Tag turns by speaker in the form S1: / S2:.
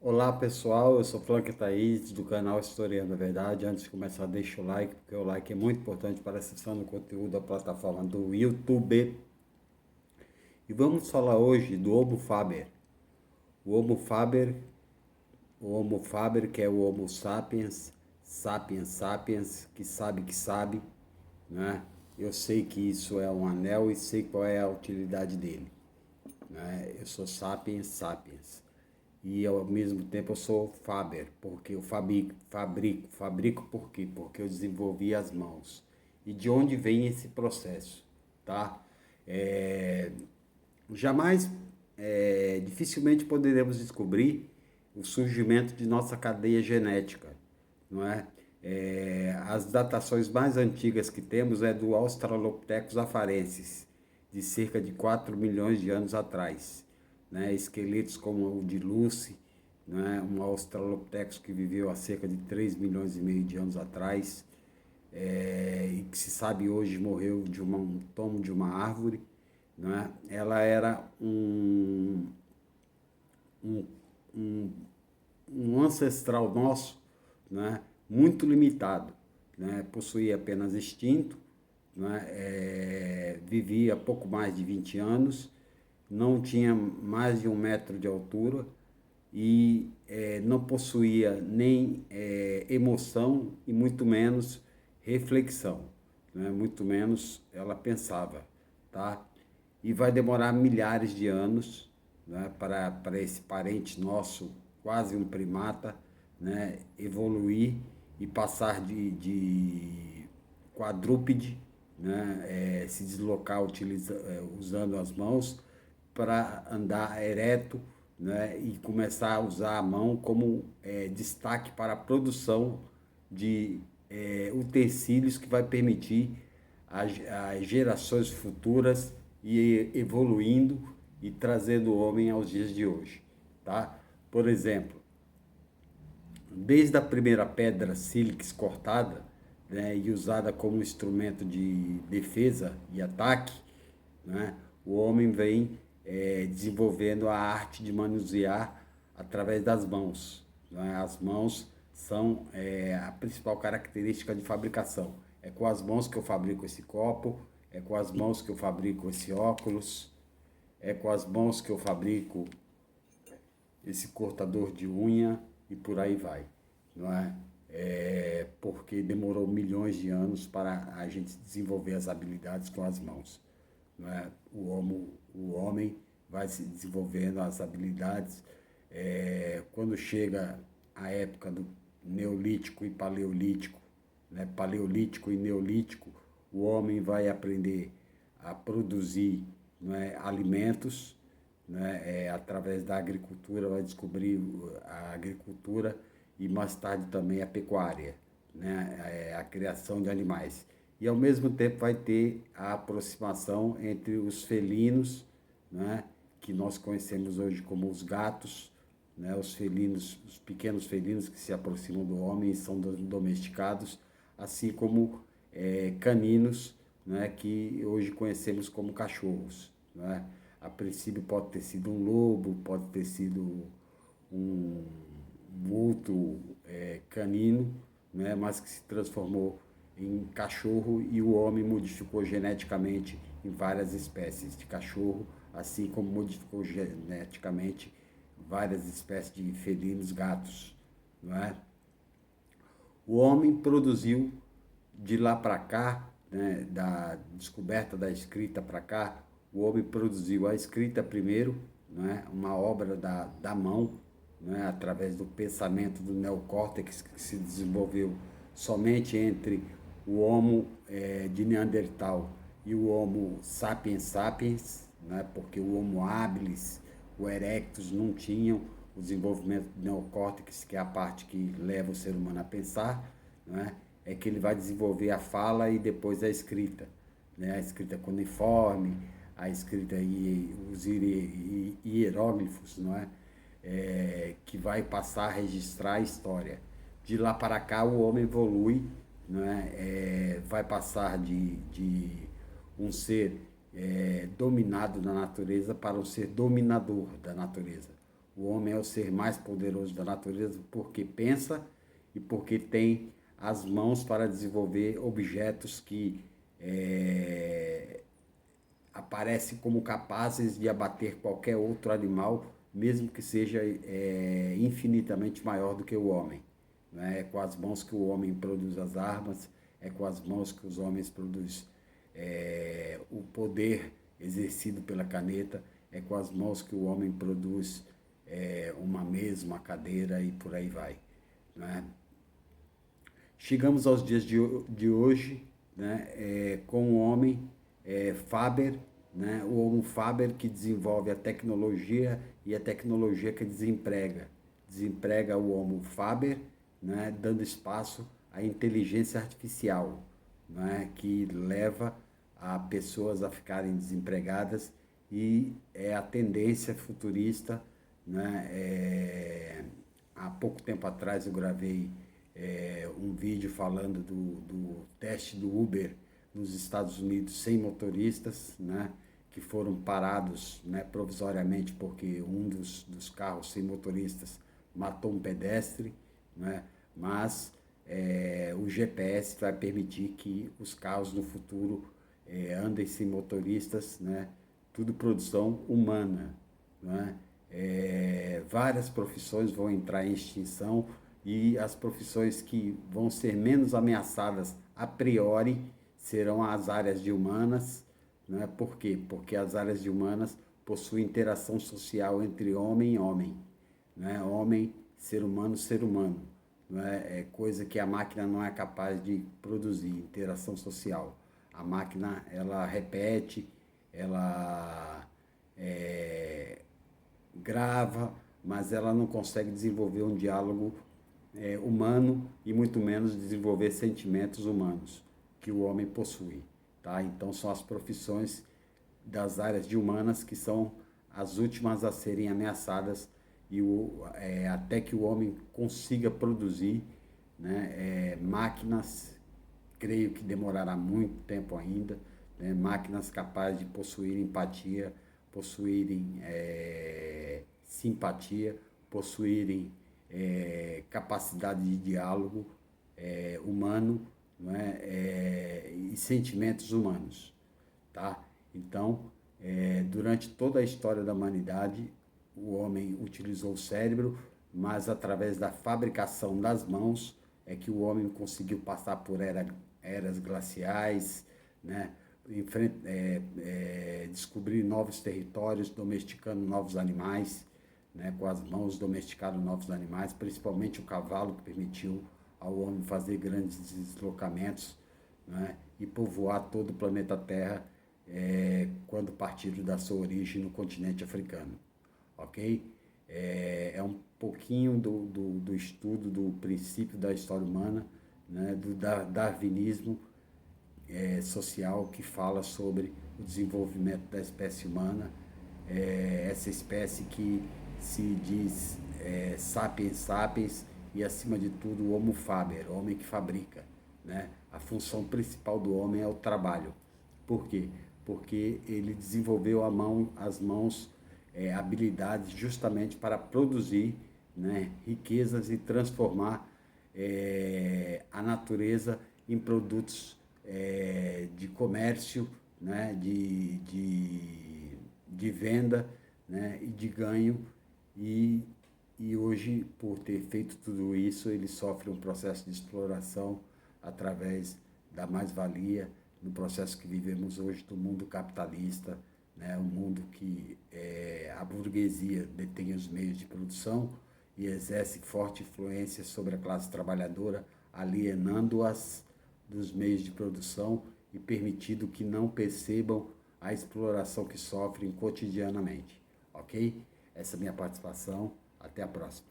S1: Olá pessoal, eu sou Frank Thaís do canal Historiando a Verdade. Antes de começar, deixa o like, porque o like é muito importante para a acessão do conteúdo da plataforma do YouTube. E vamos falar hoje do Homo Faber. O Homo Faber, o Homo Faber, que é o Homo sapiens, sapiens sapiens, que sabe, né? Eu sei que isso é um anel e sei qual é a utilidade dele, né? Eu sou sapiens sapiens. E ao mesmo tempo eu sou Faber, porque eu fabrico por quê? Porque eu desenvolvi as mãos. E de onde vem esse processo, tá? É, jamais, dificilmente poderemos descobrir o surgimento de nossa cadeia genética, não é? As datações mais antigas que temos é do Australopithecus afarensis, de cerca de 4 milhões de anos atrás, né? Esqueletos como o de Lucy, né? Um Australopithecus que viveu há cerca de 3 milhões e meio de anos atrás, e que se sabe hoje morreu de um tomo de uma árvore, né? Ela era um, um, um ancestral nosso, né? Muito limitado, né? Possuía apenas instinto, né? Vivia pouco mais de 20 anos, não tinha mais de 1 metro de altura e não possuía nem emoção e muito menos reflexão, né? Muito menos ela pensava, tá? E vai demorar milhares de anos, né, para esse parente nosso, quase um primata, né, evoluir e passar de quadrúpede, né, se deslocar usando as mãos para andar ereto, né, e começar a usar a mão como destaque para a produção de utensílios que vai permitir as gerações futuras e evoluindo e trazendo o homem aos dias de hoje, tá? Por exemplo, desde a primeira pedra sílix cortada, né, e usada como instrumento de defesa e ataque, né, o homem vem desenvolvendo a arte de manusear através das mãos, né? As mãos são a principal característica de fabricação. É com as mãos que eu fabrico esse copo, é com as mãos que eu fabrico esse óculos, é com as mãos que eu fabrico esse cortador de unha e por aí vai, não é? Porque demorou milhões de anos para a gente desenvolver as habilidades com as mãos, não é? O homem vai se desenvolvendo as habilidades. Quando chega a época do Neolítico e Paleolítico, né? Paleolítico e Neolítico, o homem vai aprender a produzir, não é, alimentos, né, através da agricultura, vai descobrir a agricultura e mais tarde também a pecuária, né, a criação de animais. E ao mesmo tempo vai ter a aproximação entre os felinos, né, que nós conhecemos hoje como os gatos, né, os felinos, os pequenos felinos que se aproximam do homem e são domesticados, assim como caninos, né, que hoje conhecemos como cachorros, né? A princípio pode ter sido um lobo, pode ter sido um, um outro canino, né, mas que se transformou em cachorro e o homem modificou geneticamente em várias espécies de cachorro, assim como modificou geneticamente várias espécies de felinos, gatos, não é? O homem produziu de lá para cá, né, da descoberta da escrita para cá, o homem produziu a escrita primeiro, né, uma obra da mão, né, através do pensamento do neocórtex que se desenvolveu somente entre o Homo de Neandertal e o Homo sapiens sapiens, né, porque o Homo habilis, o erectus não tinham o desenvolvimento do neocórtex, que é a parte que leva o ser humano a pensar, né, é que ele vai desenvolver a fala e depois a escrita, né? A escrita cuneiforme, a escrita e os hieróglifos, não é? Que vai passar a registrar a história. De lá para cá o homem evolui, não é? Vai passar de um ser dominado da natureza para um ser dominador da natureza. O homem é o ser mais poderoso da natureza porque pensa e porque tem as mãos para desenvolver objetos que aparecem como capazes de abater qualquer outro animal, mesmo que seja infinitamente maior do que o homem. Né? É com as mãos que o homem produz as armas, é com as mãos que os homens produzem o poder exercido pela caneta, é com as mãos que o homem produz uma mesa, uma cadeira e por aí vai. Né? Chegamos aos dias de hoje, né, com o homem Faber, né, o Homo Faber que desenvolve a tecnologia e a tecnologia que desemprega o Homo Faber, né, dando espaço à inteligência artificial, né, que leva a pessoas a ficarem desempregadas e é a tendência futurista. Né, há pouco tempo atrás eu gravei um vídeo falando do teste do Uber nos Estados Unidos sem motoristas, né, que foram parados, né, provisoriamente porque um dos carros sem motoristas matou um pedestre, né, mas o GPS vai permitir que os carros no futuro andem sem motoristas, né, tudo produção humana. Né? Várias profissões vão entrar em extinção e as profissões que vão ser menos ameaçadas a priori serão as áreas de humanas. Né? Por quê? Porque as áreas de humanas possuem interação social entre homem e homem. Né? Homem, ser humano, né? É coisa que a máquina não é capaz de produzir, interação social. A máquina, ela repete, ela grava, mas ela não consegue desenvolver um diálogo humano e muito menos desenvolver sentimentos humanos que o homem possui. Tá? Então são as profissões das áreas de humanas que são as últimas a serem ameaçadas e até que o homem consiga produzir, né, máquinas, creio que demorará muito tempo ainda, né, máquinas capazes de possuir empatia, possuírem simpatia, possuírem capacidade de diálogo humano, não é? E sentimentos humanos. Tá? Então, durante toda a história da humanidade, o homem utilizou o cérebro, mas através da fabricação das mãos é que o homem conseguiu passar por eras glaciais, né? Descobrir novos territórios, domesticando novos animais, né? Com as mãos domesticando novos animais, principalmente o cavalo, que permitiu ao homem fazer grandes deslocamentos, né? E povoar todo o planeta Terra quando partiram da sua origem no continente africano. Ok? É um pouquinho do estudo do princípio da história humana, né? Do darwinismo social, que fala sobre o desenvolvimento da espécie humana, essa espécie que se diz sapiens sapiens e, acima de tudo, o Homo faber, o homem que fabrica. Né? A função principal do homem é o trabalho. Por quê? Porque ele desenvolveu as mãos, habilidades justamente para produzir, né, riquezas e transformar a natureza em produtos de comércio, né, de venda, né, e de ganho. E hoje, por ter feito tudo isso, ele sofre um processo de exploração através da mais-valia, no processo que vivemos hoje do mundo capitalista, né, um mundo que a burguesia detém os meios de produção e exerce forte influência sobre a classe trabalhadora, alienando-as dos meios de produção e permitindo que não percebam a exploração que sofrem cotidianamente. Ok? Essa é a minha participação. Até a próxima.